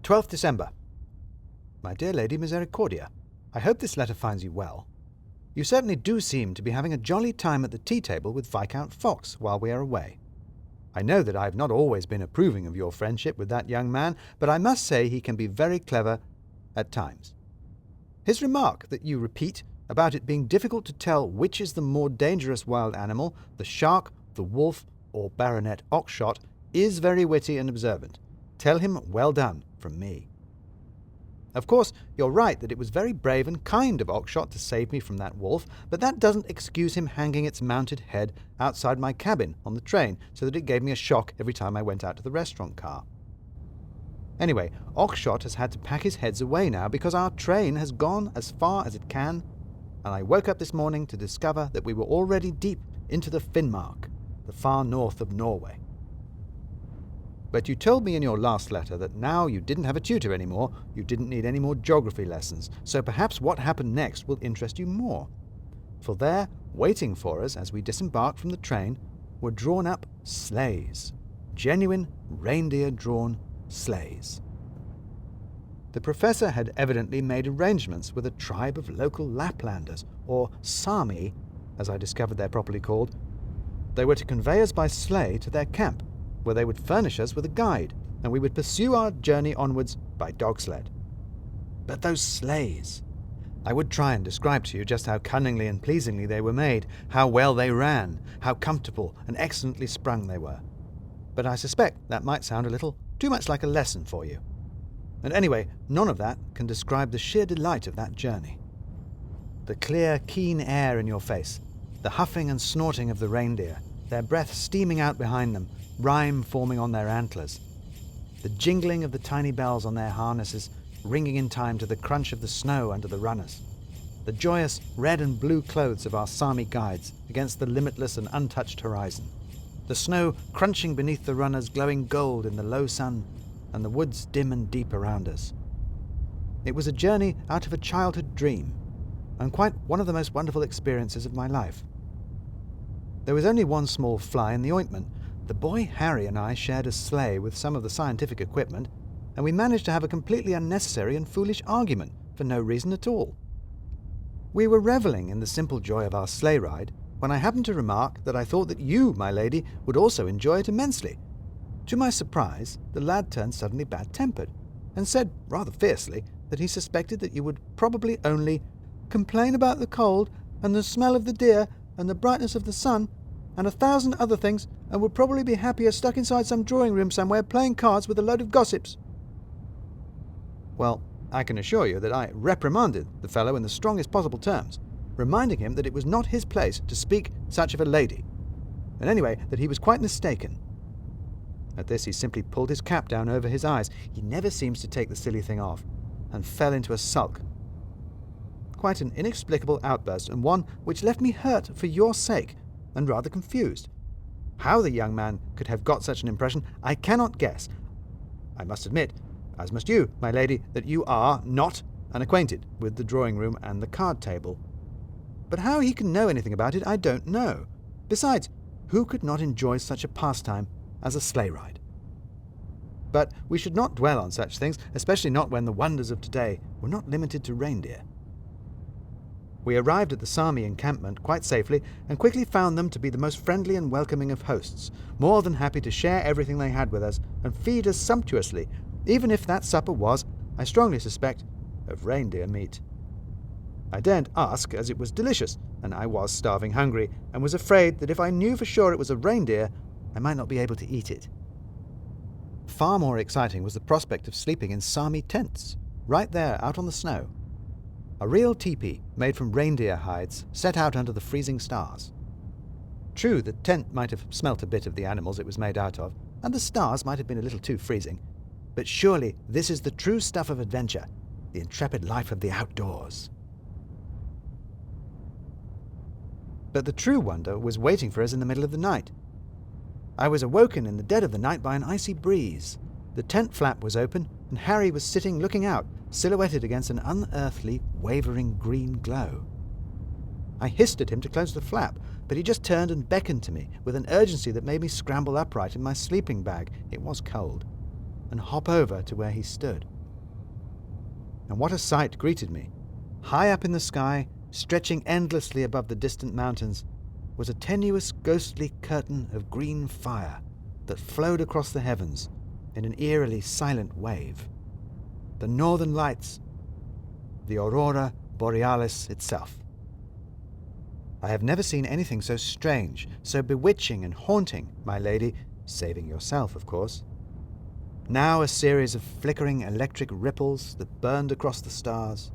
12th December. My dear Lady Misericordia, I hope this letter finds you well. You certainly do seem to be having a jolly time at the tea table with Viscount Fox while we are away. I know that I have not always been approving of your friendship with that young man, but I must say he can be very clever at times. His remark that you repeat about it being difficult to tell which is the more dangerous wild animal, the shark, the wolf, or Baronet Oxshott, is very witty and observant. Tell him well done from me. Of course, you're right that it was very brave and kind of Oxshott to save me from that wolf, but that doesn't excuse him hanging its mounted head outside my cabin on the train so that it gave me a shock every time I went out to the restaurant car. Anyway, Oxshott has had to pack his heads away now because our train has gone as far as it can, and I woke up this morning to discover that we were already deep into the Finnmark, the far north of Norway. But you told me in your last letter that now you didn't have a tutor anymore, you didn't need any more geography lessons, so perhaps what happened next will interest you more. For there, waiting for us as we disembarked from the train, were drawn up sleighs, genuine reindeer-drawn sleighs. The professor had evidently made arrangements with a tribe of local Laplanders, or Sami, as I discovered they're properly called. They were to convey us by sleigh to their camp, where they would furnish us with a guide, and we would pursue our journey onwards by dog sled. But those sleighs! I would try and describe to you just how cunningly and pleasingly they were made, how well they ran, how comfortable and excellently sprung they were. But I suspect that might sound a little too much like a lesson for you. And anyway, none of that can describe the sheer delight of that journey. The clear, keen air in your face, the huffing and snorting of the reindeer, their breath steaming out behind them, rime forming on their antlers, the jingling of the tiny bells on their harnesses ringing in time to the crunch of the snow under the runners, the joyous red and blue clothes of our Sami guides against the limitless and untouched horizon, the snow crunching beneath the runners glowing gold in the low sun, and the woods dim and deep around us. It was a journey out of a childhood dream, and quite one of the most wonderful experiences of my life. There was only one small fly in the ointment. The boy Harry and I shared a sleigh with some of the scientific equipment, and we managed to have a completely unnecessary and foolish argument for no reason at all. We were revelling in the simple joy of our sleigh ride when I happened to remark that I thought that you, my lady, would also enjoy it immensely. To my surprise, the lad turned suddenly bad-tempered, and said rather fiercely that he suspected that you would probably only complain about the cold and the smell of the deer and the brightness of the sun and 1,000 other things, and would probably be happier stuck inside some drawing room somewhere playing cards with a load of gossips. Well, I can assure you that I reprimanded the fellow in the strongest possible terms, reminding him that it was not his place to speak such of a lady, and anyway that he was quite mistaken. At this he simply pulled his cap down over his eyes. He never seems to take the silly thing off, and fell into a sulk. Quite an inexplicable outburst, and one which left me hurt for your sake, and rather confused. How the young man could have got such an impression, I cannot guess. I must admit, as must you, my lady, that you are not unacquainted with the drawing-room and the card table. But how he can know anything about it, I don't know. Besides, who could not enjoy such a pastime as a sleigh ride? But we should not dwell on such things, especially not when the wonders of today were not limited to reindeer. We arrived at the Sami encampment quite safely and quickly found them to be the most friendly and welcoming of hosts, more than happy to share everything they had with us and feed us sumptuously, even if that supper was, I strongly suspect, of reindeer meat. I daren't ask, as it was delicious, and I was starving hungry, and was afraid that if I knew for sure it was a reindeer, I might not be able to eat it. Far more exciting was the prospect of sleeping in Sami tents, right there out on the snow. A real teepee made from reindeer hides set out under the freezing stars. True, the tent might have smelt a bit of the animals it was made out of, and the stars might have been a little too freezing, but surely this is the true stuff of adventure, the intrepid life of the outdoors. But the true wonder was waiting for us in the middle of the night. I was awoken in the dead of the night by an icy breeze. The tent flap was open, and Harry was sitting looking out, silhouetted against an unearthly, wavering green glow. I hissed at him to close the flap, but he just turned and beckoned to me with an urgency that made me scramble upright in my sleeping bag — it was cold — and hop over to where he stood. and what a sight greeted me! High up in the sky, stretching endlessly above the distant mountains, was a tenuous, ghostly curtain of green fire that flowed across the heavens in an eerily silent wave. The northern lights, the aurora borealis itself. I have never seen anything so strange, so bewitching and haunting, my lady, saving yourself, of course. Now a series of flickering electric ripples that burned across the stars.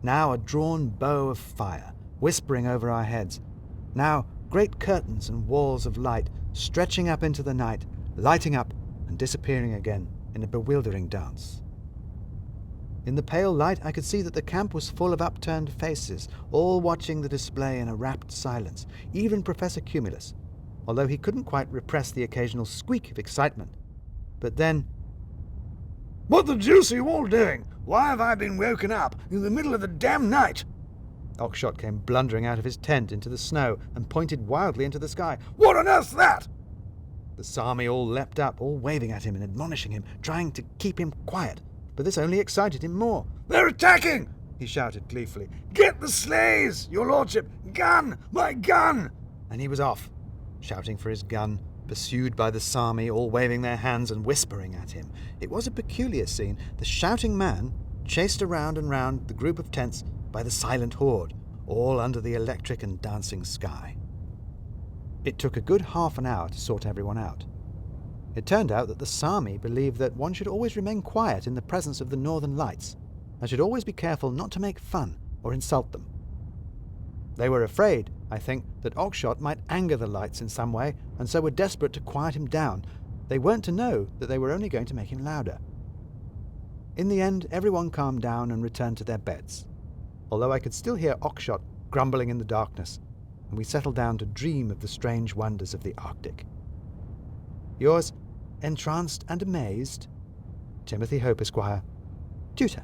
Now a drawn bow of fire, whispering over our heads. Now great curtains and walls of light, stretching up into the night, lighting up and disappearing again in a bewildering dance. In the pale light I could see that the camp was full of upturned faces, all watching the display in a rapt silence, even Professor Cumulus, although he couldn't quite repress the occasional squeak of excitement. But then, "What the deuce are you all doing? Why have I been woken up in the middle of the damn night?" Oxshott came blundering out of his tent into the snow and pointed wildly into the sky. "What on earth's that?" The Sami all leapt up, all waving at him and admonishing him, trying to keep him quiet, but this only excited him more. "They're attacking!" he shouted gleefully. "Get the sleighs, your lordship! Gun! My gun!" And he was off, shouting for his gun, pursued by the Sami, all waving their hands and whispering at him. It was a peculiar scene, the shouting man chased around and round the group of tents by the silent horde, all under the electric and dancing sky. It took a good half an hour to sort everyone out. It turned out that the Sami believed that one should always remain quiet in the presence of the northern lights, and should always be careful not to make fun or insult them. They were afraid, I think, that Oxshott might anger the lights in some way, and so were desperate to quiet him down. They weren't to know that they were only going to make him louder. In the end, everyone calmed down and returned to their beds, although I could still hear Oxshott grumbling in the darkness, and we settled down to dream of the strange wonders of the Arctic. Yours, entranced and amazed, Timothy Hope, Esquire, Tutor.